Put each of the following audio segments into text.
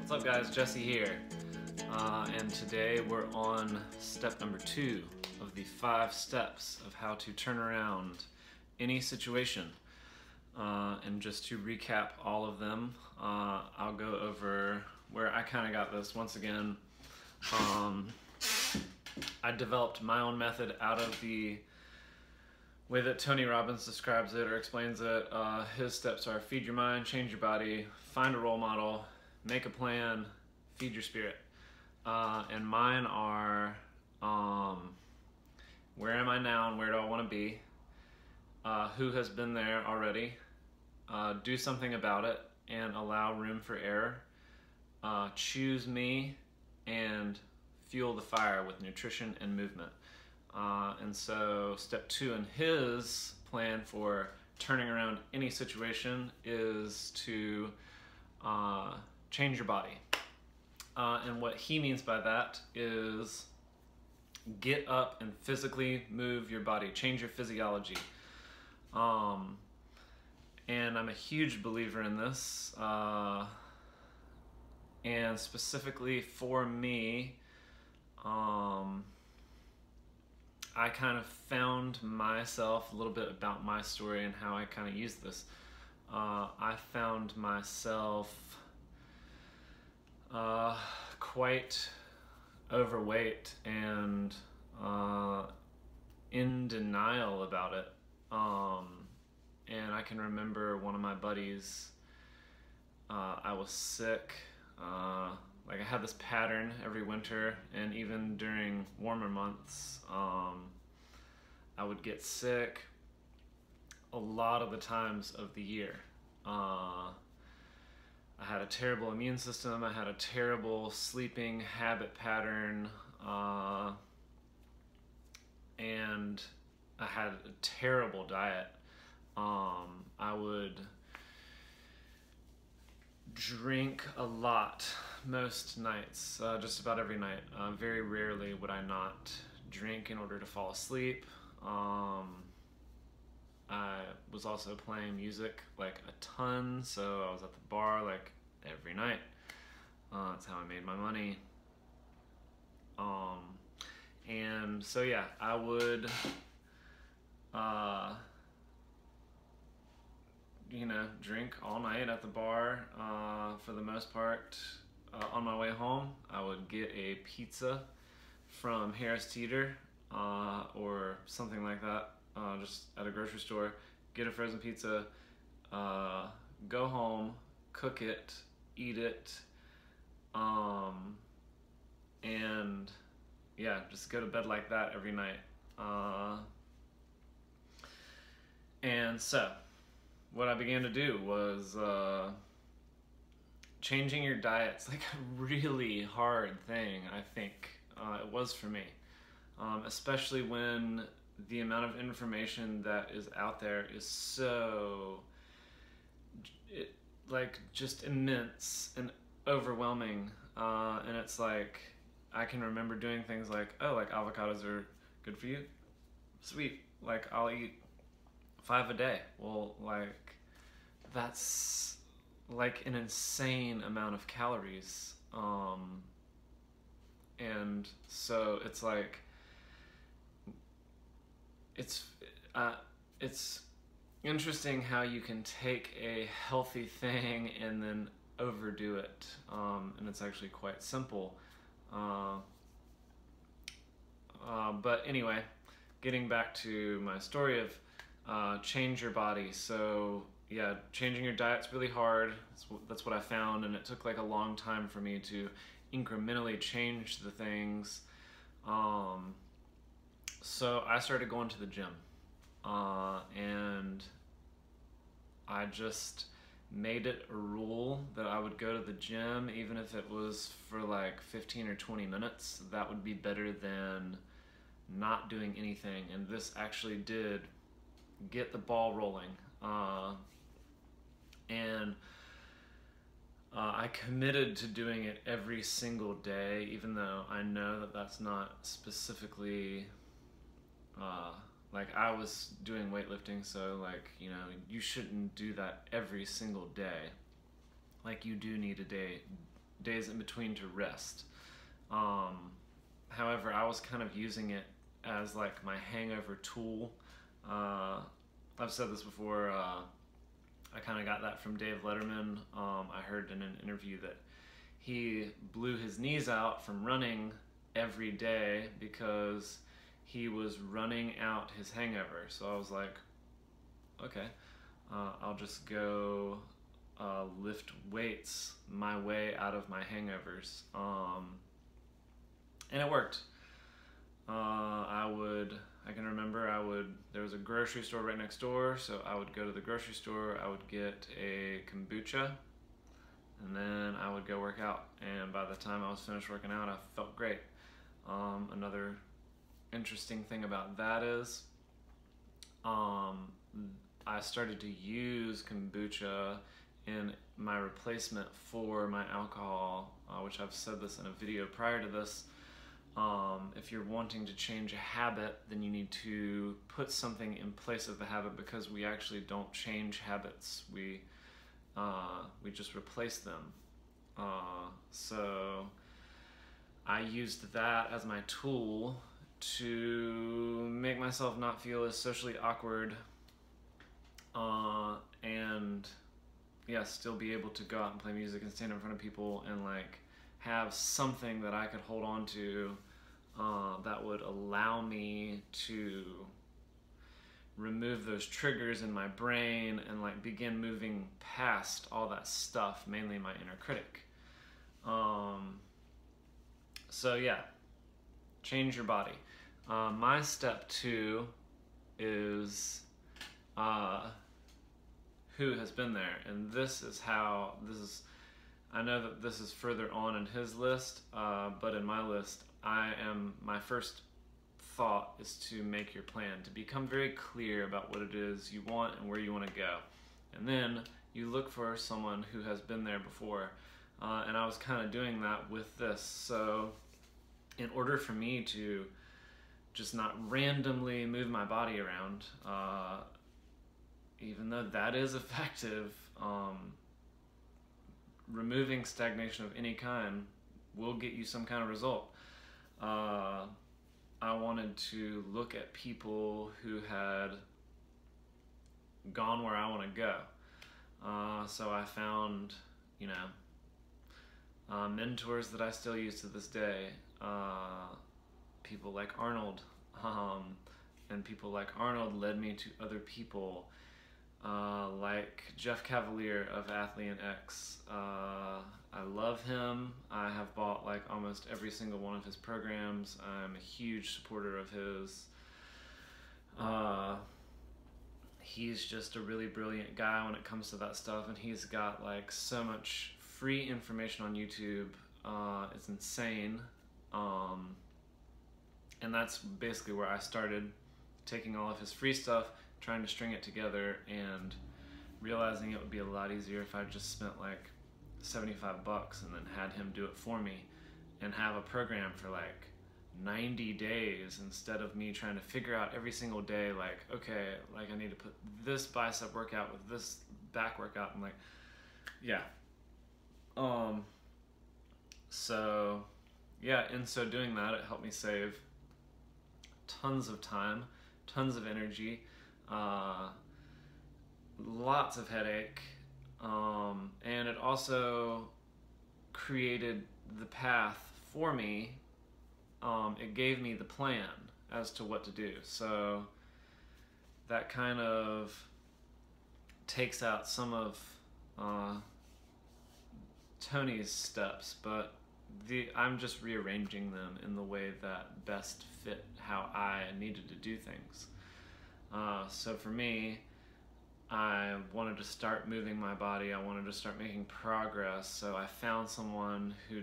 What's up guys, Jesse here, and today we're on step number 2 of the 5 steps of how to turn around any situation. And just to recap all of them, I'll go over where I kind of got this. Once again, I developed my own method out of the way that Tony Robbins describes it or explains it. His steps are: feed your mind, change your body, find a role model, make a plan, feed your spirit. And mine are where am I now and where do I want to be, who has been there already, do something about it and allow room for error, choose me, and fuel the fire with nutrition and movement. And so step 2 in his plan for turning around any situation is to change your body. And what he means by that is get up and physically move your body, change your physiology. And I'm a huge believer in this. And specifically for me, I kind of found myself, a little bit about my story and how I kind of use this. I found myself quite overweight and in denial about it. And I can remember one of my buddies, I was sick. Like I had this pattern every winter, and even during warmer months, I would get sick a lot of the times of the year. I had a terrible immune system, I had a terrible sleeping habit pattern, and I had a terrible diet. I would drink a lot most nights, just about every night. Very rarely would I not drink in order to fall asleep. I was also playing music like a ton, so I was at the bar like every night. That's how I made my money. And so yeah, I would drink all night at the bar for the most part. On my way home, I would get a pizza from Harris Teeter or something like that, just at a grocery store, get a frozen pizza, go home, cook it, eat it, and yeah, just go to bed like that every night. And so what I began to do was changing your diet's like a really hard thing, I think. It was for me, especially when the amount of information that is out there is so just immense and overwhelming. And it's like, I can remember doing things like, oh, like avocados are good for you? Sweet, like I'll eat 5 a day. Well, like that's like an insane amount of calories. And so it's like, it's interesting how you can take a healthy thing and then overdo it. And it's actually quite simple. But anyway, getting back to my story of change your body. So yeah, changing your diet's really hard. That's what I found, and it took like a long time for me to incrementally change the things. So I started going to the gym, and I just made it a rule that I would go to the gym, even if it was for like 15 or 20 minutes. That would be better than not doing anything, and this actually did get the ball rolling. And I committed to doing it every single day, even though I know that that's not specifically, like I was doing weightlifting, so like, you shouldn't do that every single day. Like you do need a day days in between to rest. However, I was kind of using it as like my hangover tool. I've said this before. I kind of got that from Dave Letterman. I heard in an interview that he blew his knees out from running every day because he was running out his hangover. So I was like, okay, I'll just go lift weights my way out of my hangovers. And it worked. I can remember there was a grocery store right next door, so I would go to the grocery store, I would get a kombucha, and then I would go work out. And by the time I was finished working out, I felt great. Another interesting thing about that is, I started to use kombucha in my replacement for my alcohol, which I've said this in a video prior to this. If you're wanting to change a habit, then you need to put something in place of the habit, because we actually don't change habits. We just replace them. So I used that as my tool to make myself not feel as socially awkward, and yeah, still be able to go out and play music and stand in front of people and like have something that I could hold on to that would allow me to remove those triggers in my brain and like begin moving past all that stuff, mainly my inner critic. So yeah, change your body. My step 2 is who has been there, and I know that this is further on in his list, but in my list, my first thought is to make your plan, to become very clear about what it is you want and where you want to go. And then you look for someone who has been there before. And I was kind of doing that with this. So in order for me to just not randomly move my body around, even though that is effective, removing stagnation of any kind will get you some kind of result. I wanted to look at people who had gone where I want to go. So I found, mentors that I still use to this day. People like Arnold. And people like Arnold led me to other people like Jeff Cavaliere of Athlean X. I love him. I have bought like almost every single one of his programs. I'm a huge supporter of his. He's just a really brilliant guy when it comes to that stuff, and he's got like so much free information on YouTube. It's insane. And that's basically where I started, taking all of his free stuff, trying to string it together, and realizing it would be a lot easier if I just spent like $75 and then had him do it for me and have a program for like 90 days instead of me trying to figure out every single day, like, okay, like I need to put this bicep workout with this back workout, and like, yeah. So yeah, in so doing that, it helped me save tons of time, tons of energy, lots of headache, and it also created the path for me. It gave me the plan as to what to do. So that kind of takes out some of Tony's steps, but I'm just rearranging them in the way that best fit how I needed to do things. So for me, I wanted to start moving my body. I wanted to start making progress. So I found someone who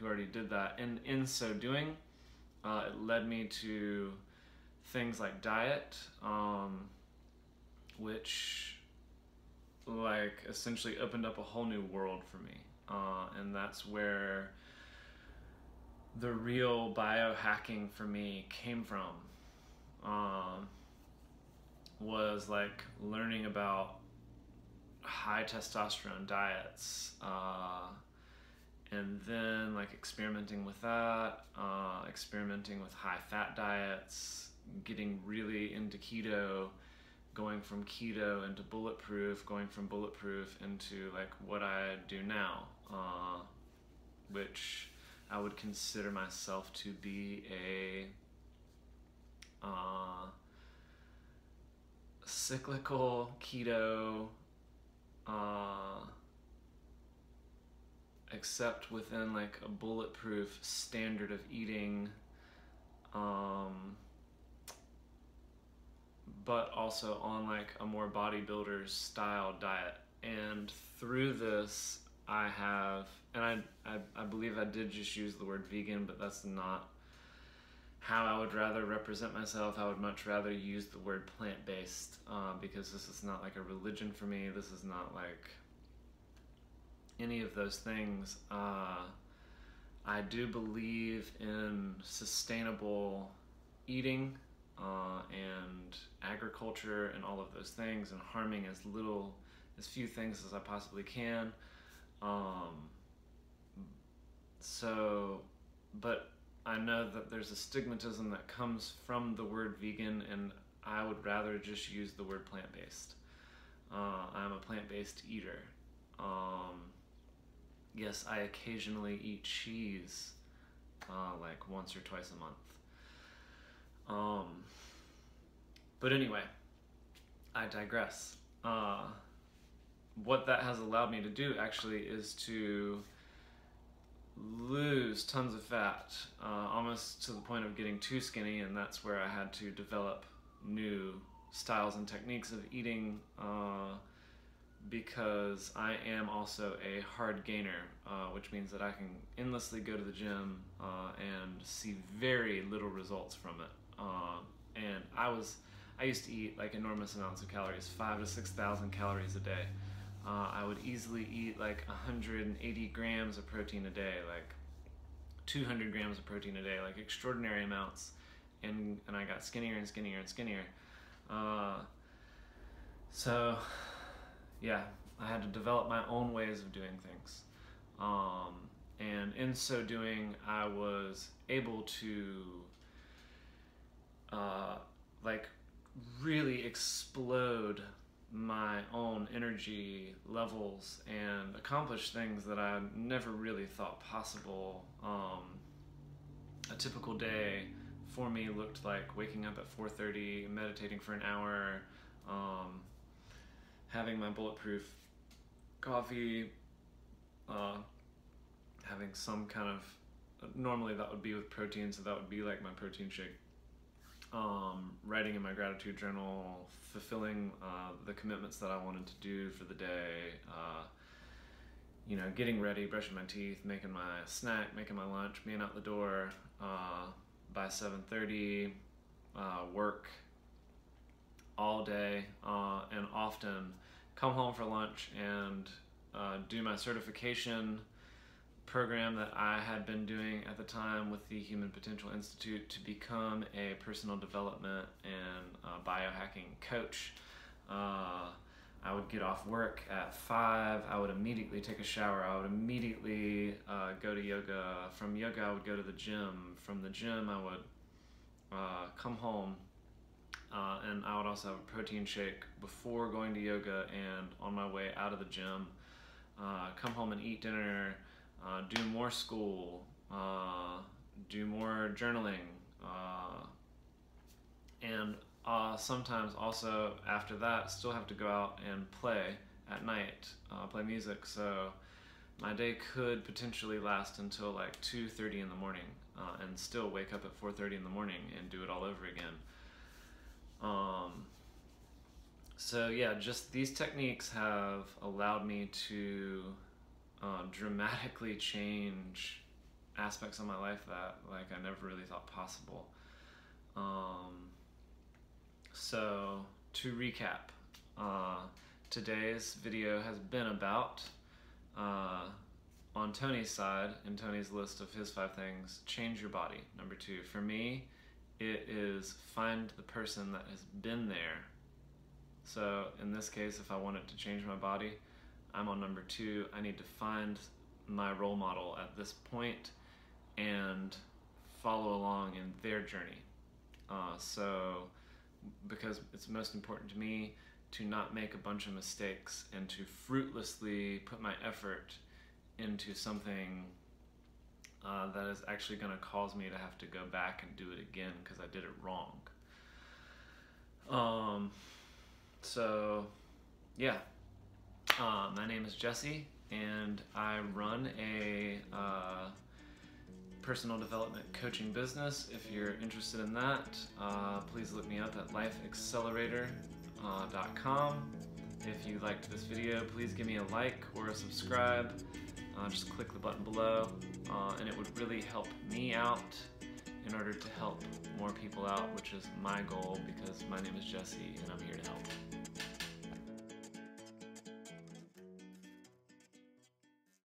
already did that. And in so doing, it led me to things like diet, which like essentially opened up a whole new world for me. And that's where the real biohacking for me came from. Was like learning about high testosterone diets, and then like experimenting with that, experimenting with high fat diets, getting really into keto, going from keto into bulletproof, going from bulletproof into like what I do now, which I would consider myself to be a cyclical keto, except within like a bulletproof standard of eating, but also on like a more bodybuilder style diet. And through this, I have, and I believe I did just use the word vegan, but that's not how I would rather represent myself. I would much rather use the word plant-based, because this is not like a religion for me. This is not like any of those things. I do believe in sustainable eating, and agriculture and all of those things, and harming as few things as I possibly can. But I know that there's a stigmatism that comes from the word vegan, and I would rather just use the word plant-based. I'm a plant-based eater. Yes, I occasionally eat cheese, like once or twice a month. But anyway, I digress. What that has allowed me to do actually is to lose tons of fat, almost to the point of getting too skinny, and that's where I had to develop new styles and techniques of eating, because I am also a hard gainer, which means that I can endlessly go to the gym and see very little results from it. And I used to eat like enormous amounts of calories, 5,000 to 6,000 calories a day. I would easily eat like 180 grams of protein a day, like 200 grams of protein a day, like extraordinary amounts. And I got skinnier and skinnier and skinnier. So yeah, I had to develop my own ways of doing things. And in so doing, I was able to like really explode my own energy levels and accomplish things that I never really thought possible. A typical day for me looked like waking up at 4:30, meditating for an hour, having my bulletproof coffee, having some kind of, normally that would be with protein, so that would be like my protein shake. Writing in my gratitude journal, fulfilling the commitments that I wanted to do for the day, getting ready, brushing my teeth, making my snack, making my lunch, being out the door by 7:30, work all day, and often come home for lunch and do my certification program that I had been doing at the time with the Human Potential Institute to become a personal development and biohacking coach. I would get off work at 5, I would immediately take a shower, I would immediately go to yoga. From yoga I would go to the gym. From the gym I would come home, and I would also have a protein shake before going to yoga and on my way out of the gym. Come home and eat dinner, do more school, do more journaling, and sometimes also after that still have to go out and play at night, play music. So my day could potentially last until like 2:30 in the morning, and still wake up at 4:30 in the morning and do it all over again. So yeah, just these techniques have allowed me to dramatically change aspects of my life that like I never really thought possible. So to recap, today's video has been about, on Tony's side, in Tony's list of his 5 things, change your body. Number 2, for me, it is find the person that has been there. So in this case, if I wanted to change my body, I'm on number 2. I need to find my role model at this point and follow along in their journey. So because it's most important to me to not make a bunch of mistakes and to fruitlessly put my effort into something that is actually going to cause me to have to go back and do it again because I did it wrong. So yeah, my name is Jesse, and I run a personal development coaching business. If you're interested in that, please look me up at lifeaccelerator.com. If you liked this video, please give me a like or a subscribe. Just click the button below, and it would really help me out in order to help more people out, which is my goal, because my name is Jesse and I'm here to help.